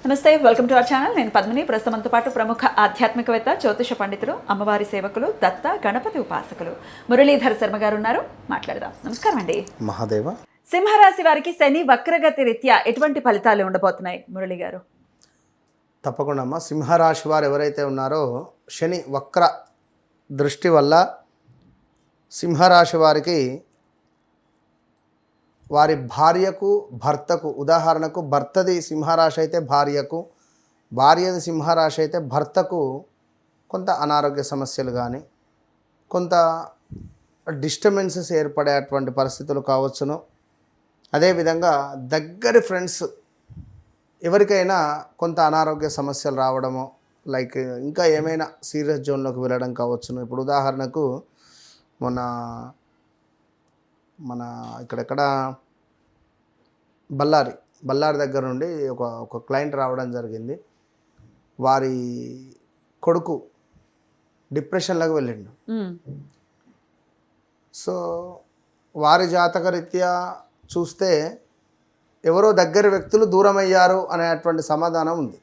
నమస్తే, welcome to our channel. నేను పద్మిని. ప్రస్తుతంతో పాటు ప్రముఖ ఆధ్యాత్మికవేత్త, జ్యోతిష పండితులు, అమ్మవారి సేవకులు, దత్త గణపతి ఉపాసకులు మురళీధర్ శర్మ గారు ఉన్నారు. మాట్లాడదాం. నమస్కారం అండి. మహాదేవ. సింహరాశి వారికి శని వక్రగతి రీత్యా ఎటువంటి ఫలితాలు ఉండబోతున్నాయి మురళి గారు? తప్పకుండా అమ్మ. సింహరాశి వారు ఎవరైతే ఉన్నారో శని వక్ర దృష్టి వల్ల సింహరాశి వారికి వారి భార్యకు భర్తకు, ఉదాహరణకు భర్తది సింహరాశి అయితే భార్యకు, భార్యది సింహరాశి అయితే భర్తకు కొంత అనారోగ్య సమస్యలు కానీ కొంత డిస్టర్బెన్సెస్ ఏర్పడేటువంటి పరిస్థితులు కావచ్చును. అదేవిధంగా దగ్గరి ఫ్రెండ్స్ ఎవరికైనా కొంత అనారోగ్య సమస్యలు రావడము, లైక్ ఇంకా ఏమైనా సీరియస్ జోన్లోకి వెళ్ళడం కావచ్చును. ఇప్పుడు ఉదాహరణకు మన ఇక్కడెక్కడ బళ్ళారి దగ్గర నుండి ఒక క్లయింట్ రావడం జరిగింది. వారి కొడుకు డిప్రెషన్లోకి వెళ్ళిండు. సో వారి జాతక రీత్యా చూస్తే ఎవరో దగ్గర వ్యక్తులు దూరం అయ్యారు అనేటువంటి సమాధానం ఉంది.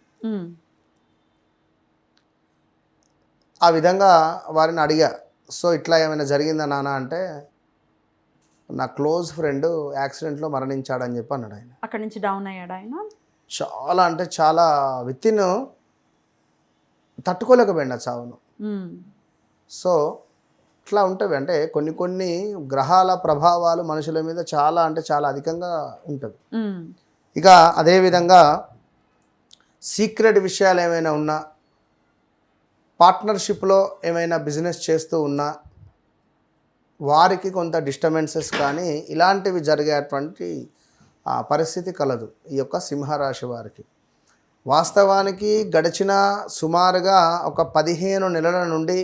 ఆ విధంగా వారిని అడిగా, సో ఇట్లా ఏమైనా జరిగిందా నాన్న అంటే, నా క్లోజ్ ఫ్రెండ్ యాక్సిడెంట్లో మరణించాడని చెప్పి అన్నాడు. ఆయన అక్కడి నుంచి డౌన్ అయ్యాడు. ఆయన చాలా అంటే చాలా వితిన్ తట్టుకోలేకపోయింది ఆ చావును. సో ఇట్లా ఉంటుంది. అంటే కొన్ని గ్రహాల ప్రభావాలు మనుషుల మీద చాలా అంటే చాలా అధికంగా ఉంటుంది. ఇక అదేవిధంగా సీక్రెట్ విషయాలు ఏమైనా ఉన్నా, పార్ట్నర్షిప్లో ఏమైనా బిజినెస్ చేస్తూ ఉన్నా వారికి కొంత డిస్టర్బెన్సెస్ కానీ ఇలాంటివి జరిగేటువంటి పరిస్థితి కలదు ఈ యొక్క సింహరాశి వారికి. వాస్తవానికి గడిచిన సుమారుగా ఒక 15 నెలల నుండి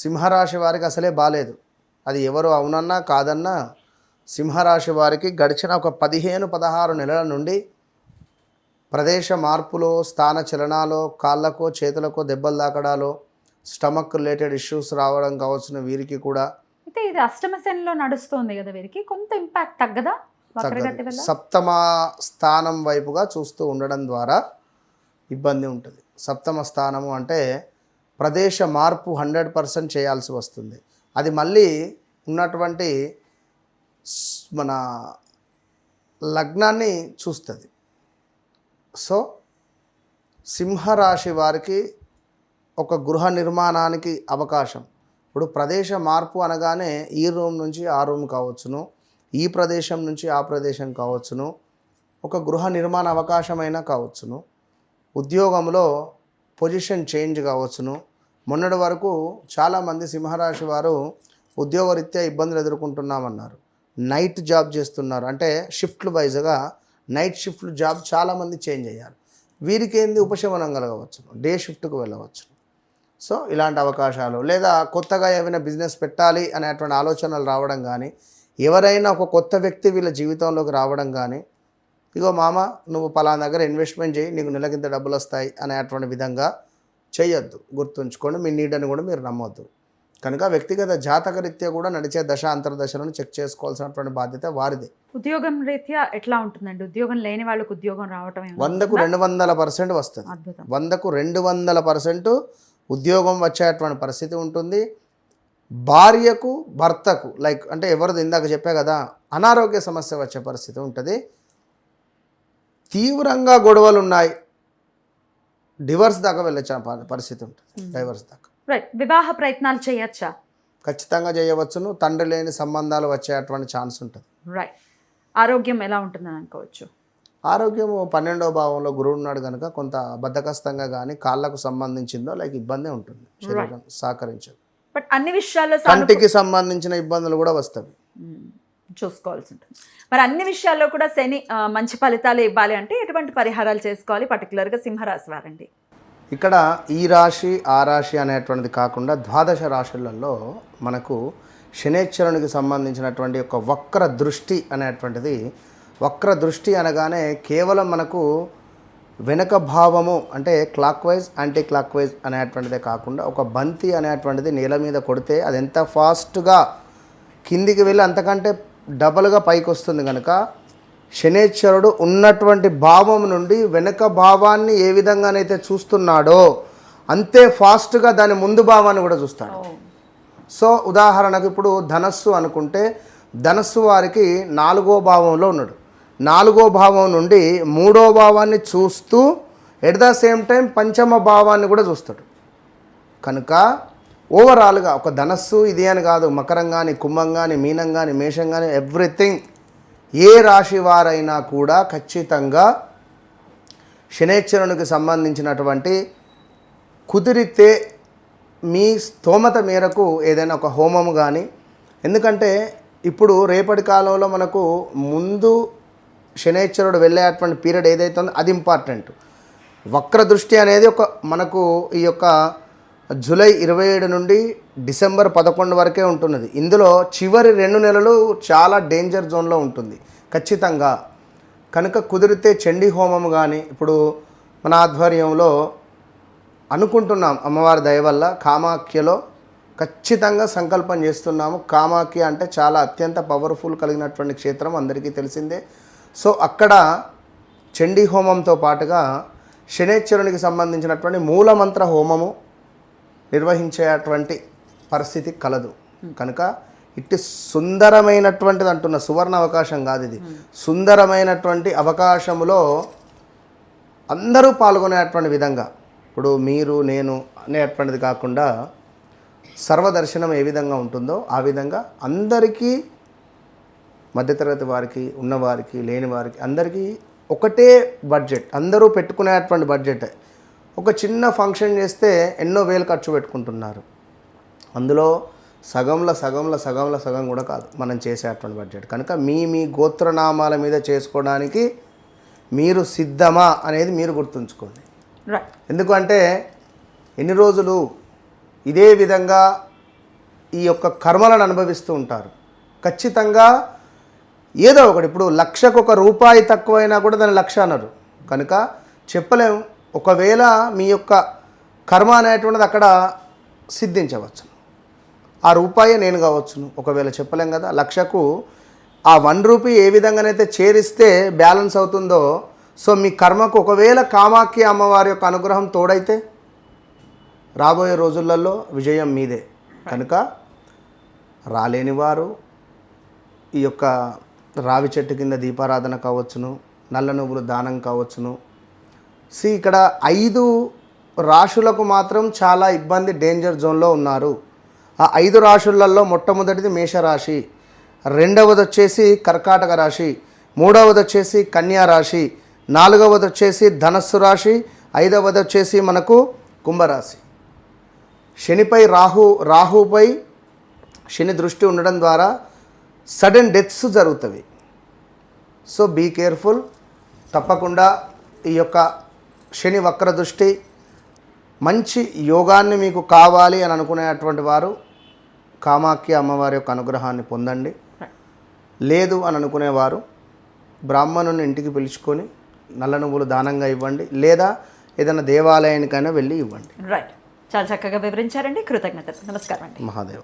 సింహరాశి వారికి అసలే బాలేదు. అది ఎవరు అవునన్నా కాదన్నా సింహరాశి వారికి గడిచిన ఒక 15-16 నెలల నుండి ప్రదేశ మార్పులో, స్థాన చలనాలో, కాళ్ళకో చేతులకో దెబ్బలు తాకడాలో, స్టమక్ రిలేటెడ్ ఇష్యూస్ రావడం కావచ్చును. వీరికి కూడా అయితే ఇది అష్టమ శనిలో నడుస్తుంది కదా, వీరికి కొంత ఇంపాక్ట్ తగ్గదా? సప్తమ స్థానం వైపుగా చూస్తూ ఉండడం ద్వారా ఇబ్బంది ఉంటుంది. సప్తమ స్థానము అంటే ప్రదేశ మార్పు 100% చేయాల్సి వస్తుంది. అది మళ్ళీ ఉన్నటువంటి మన లగ్నాన్ని చూస్తుంది. సో సింహరాశి వారికి ఒక గృహ నిర్మాణానికి అవకాశం. ఇప్పుడు ప్రదేశ మార్పు అనగానే ఈ రూమ్ నుంచి ఆ రూమ్ కావచ్చును, ఈ ప్రదేశం నుంచి ఆ ప్రదేశం కావచ్చును, ఒక గృహ నిర్మాణ అవకాశమైనా కావచ్చును, ఉద్యోగంలో పొజిషన్ చేంజ్ కావచ్చును. మొన్నటి వరకు చాలామంది సింహరాశి వారు ఉద్యోగరీత్యా ఇబ్బందులు ఎదుర్కొంటున్నామన్నారు. నైట్ జాబ్ చేస్తున్నారు అంటే షిఫ్ట్లు వైజ్గా నైట్ షిఫ్ట్లు జాబ్ చాలామంది చేంజ్ అయ్యారు. వీరికి ఏంది ఉపశమనం కలగవచ్చును, డే షిఫ్ట్కు వెళ్ళవచ్చు. సో ఇలాంటి అవకాశాలు, లేదా కొత్తగా ఏమైనా బిజినెస్ పెట్టాలి అనేటువంటి ఆలోచనలు రావడం కానీ, ఎవరైనా ఒక కొత్త వ్యక్తి వీళ్ళ జీవితంలోకి రావడం కానీ, ఇగో మామ నువ్వు పలానా దగ్గర ఇన్వెస్ట్మెంట్ చేయి, నీకు నెలకింత డబ్బులు వస్తాయి అనేటువంటి విధంగా చేయొద్దు. గుర్తుంచుకోండి, మీ నీడని కూడా మీరు నమ్మొద్దు. కనుక వ్యక్తిగత జాతక రీత్యా కూడా నడిచే దశ అంతర్దశలను చెక్ చేసుకోవాల్సినటువంటి బాధ్యత వారిదే. ఉద్యోగం రీత్యా ఎట్లా ఉంటుందండి? ఉద్యోగం లేని వాళ్ళకు ఉద్యోగం రావటం 100కు 200% వస్తుంది. 100కు 200% ఉద్యోగం వచ్చేటువంటి పరిస్థితి ఉంటుంది. భార్యకు భర్తకు లైక్ అంటే ఎవరిది ఇందాక చెప్పా కదా, అనారోగ్య సమస్య వచ్చే పరిస్థితి ఉంటుంది. తీవ్రంగా గొడవలు ఉన్నాయి, డివర్స్ దాకా వెళ్ళే పరిస్థితి ఉంటుంది. డైవర్స్ దాకా. రైట్. వివాహ ప్రయత్నాలు చేయొచ్చా? ఖచ్చితంగా చేయవచ్చును. తండ్రి లేని సంబంధాలు వచ్చేటువంటి ఛాన్స్ ఉంటుంది. రైట్. ఆరోగ్యం ఎలా ఉంటుందని అనుకోవచ్చు? ఆరోగ్యము 12వ భావంలో గురువు ఉన్నాడు కనుక కొంత బద్ధకస్తంగా కానీ కాళ్ళకు సంబంధించిందో లైక్ ఇబ్బంది ఉంటుంది. శరీరం సహకరించదు. బట్ అన్ని విషయాల్లో కంటికి సంబంధించిన ఇబ్బందులు కూడా వస్తాయి, చూసుకోవాల్సి ఉంటుంది. మరి అన్ని విషయాల్లో కూడా శని మంచి ఫలితాలు ఇవ్వాలి అంటే ఎటువంటి పరిహారాలు చేసుకోవాలి పర్టికులర్గా సింహరాశి వారండి? ఇక్కడ ఈ రాశి ఆ రాశి అనేటువంటిది కాకుండా ద్వాదశ రాశులలో మనకు శనేశ్వరునికి సంబంధించినటువంటి ఒక వక్ర దృష్టి అనేటువంటిది, వక్ర దృష్టి అనగానే కేవలం మనకు వెనక భావము అంటే clockwise anticlockwise అనేటువంటిదే కాకుండా ఒక బంతి అనేటువంటిది నేల మీద కొడితే అది ఎంత ఫాస్ట్గా కిందికి వెళ్ళి అంతకంటే డబల్గా పైకి వస్తుంది కనుక శనేశ్వరుడు ఉన్నటువంటి భావం నుండి వెనుక భావాన్ని ఏ విధంగానైతే చూస్తున్నాడో అంతే ఫాస్ట్గా దాని ముందు భావాన్ని కూడా చూస్తాడు. సో ఉదాహరణకు ఇప్పుడు ధనస్సు అనుకుంటే ధనస్సు వారికి 4వ భావంలో ఉన్నాడు. 4వ భావం నుండి 3వ భావాన్ని చూస్తూ ఎట్ ద సేమ్ టైం పంచమ భావాన్ని కూడా చూస్తాడు. కనుక ఓవరాల్గా ఒక ధనస్సు ఇది అని కాదు, మకరం కానీ, కుంభం కానీ, మీనం కానీ, మేషం కానీ, ఎవ్రీథింగ్ ఏ రాశి వారైనా కూడా ఖచ్చితంగా శనేశ్వరునికి సంబంధించినటువంటి కుదిరితే మీ స్తోమత మేరకు ఏదైనా ఒక హోమము కానీ, ఎందుకంటే ఇప్పుడు రేపటి కాలంలో మనకు ముందు శనేశ్వరుడు వెళ్ళేటువంటి పీరియడ్ ఏదైతే ఉందో అది ఇంపార్టెంట్. వక్ర దృష్టి అనేది ఒక మనకు ఈ యొక్క జూలై 27 నుండి డిసెంబర్ 11 వరకే ఉంటున్నది. ఇందులో చివరి 2 నెలలు చాలా డేంజర్ జోన్లో ఉంటుంది ఖచ్చితంగా. కనుక కుదిరితే చండీ హోమం కానీ ఇప్పుడు మన ఆధ్వర్యంలో అనుకుంటున్నాం, అమ్మవారి దయ వల్ల కామాఖ్యలో ఖచ్చితంగా సంకల్పం చేస్తున్నాము. కామాఖ్య అంటే చాలా అత్యంత పవర్ఫుల్ కలిగినటువంటి క్షేత్రం అందరికీ తెలిసిందే. సో అక్కడ చండీ హోమంతో పాటుగా శనేశ్వరునికి సంబంధించినటువంటి మూలమంత్ర హోమము నిర్వహించేటువంటి పరిస్థితి కలదు. కనుక ఇట్టి సుందరమైనటువంటిది అంటున్న సువర్ణ అవకాశం కాదు ఇది, సుందరమైనటువంటి అవకాశములో అందరూ పాల్గొనేటువంటి విధంగా ఇప్పుడు మీరు నేను అనేటువంటిది కాకుండా సర్వదర్శనం ఏ విధంగా ఉంటుందో ఆ విధంగా అందరికీ, మధ్యతరగతి వారికి, ఉన్నవారికి, లేని వారికి అందరికీ ఒకటే బడ్జెట్, అందరూ పెట్టుకునేటువంటి బడ్జెట్. ఒక చిన్న ఫంక్షన్ చేస్తే ఎన్నో వేలు ఖర్చు పెట్టుకుంటున్నారు. అందులో సగం కూడా కాదు మనం చేసేటువంటి బడ్జెట్. కనుక మీ గోత్రనామాల మీద చేసుకోవడానికి మీరు సిద్ధమా అనేది మీరు గుర్తుంచుకోండి. ఎందుకంటే ఎన్ని రోజులు ఇదే విధంగా ఈ యొక్క కర్మలను అనుభవిస్తూ ఉంటారు. ఖచ్చితంగా ఏదో ఒకటి, ఇప్పుడు 1,00,000కు రూపాయి తక్కువైనా కూడా దాన్ని 1,00,000 అన్నారు. కనుక చెప్పలేము, ఒకవేళ మీ యొక్క కర్మ అనేటువంటిది అక్కడ సిద్ధించవచ్చు. ఆ రూపాయే నేను కావచ్చును, ఒకవేళ చెప్పలేం కదా. 1,00,000కు ఆ 1 రూపీ ఏ విధంగానైతే చేరిస్తే బ్యాలెన్స్ అవుతుందో, సో మీ కర్మకు ఒకవేళ కామాఖ్య అమ్మవారి యొక్క అనుగ్రహం తోడైతే రాబోయే రోజులలో విజయం మీదే. కనుక రాలేని వారు ఈ యొక్క రావి చెట్టు కింద దీపారాధన కావచ్చును, నల్ల నువ్వులు దానం కావచ్చును. ఇక్కడ 5 రాశులకు మాత్రం చాలా ఇబ్బంది, డేంజర్ జోన్లో ఉన్నారు. ఆ 5 రాశులలో మొట్టమొదటిది మేషరాశి, రెండవది వచ్చేసి కర్కాటక రాశి, మూడవది వచ్చేసి కన్యా రాశి, నాలుగవది వచ్చేసి ధనస్సు రాశి, ఐదవది వచ్చేసి మనకు కుంభరాశి. శనిపై రాహుపై శని దృష్టి ఉండడం ద్వారా సడన్ డెత్స్ జరుగుతాయి. So be careful. తప్పకుండా ఈ యొక్క శని వక్ర దృష్టి మంచి యోగాన్ని మీకు కావాలి అని అనుకునేటువంటి వారు కామాఖ్య అమ్మవారి యొక్క అనుగ్రహాన్ని పొందండి. లేదు అని అనుకునేవారు బ్రాహ్మణుని ఇంటికి పిలుచుకొని నల్ల నువ్వులు దానంగా ఇవ్వండి, లేదా ఏదైనా దేవాలయానికైనా వెళ్ళి ఇవ్వండి. రైట్, చాలా చక్కగా వివరించారండి. కృతజ్ఞతలు. నమస్కారం అండి. మహాదేవ.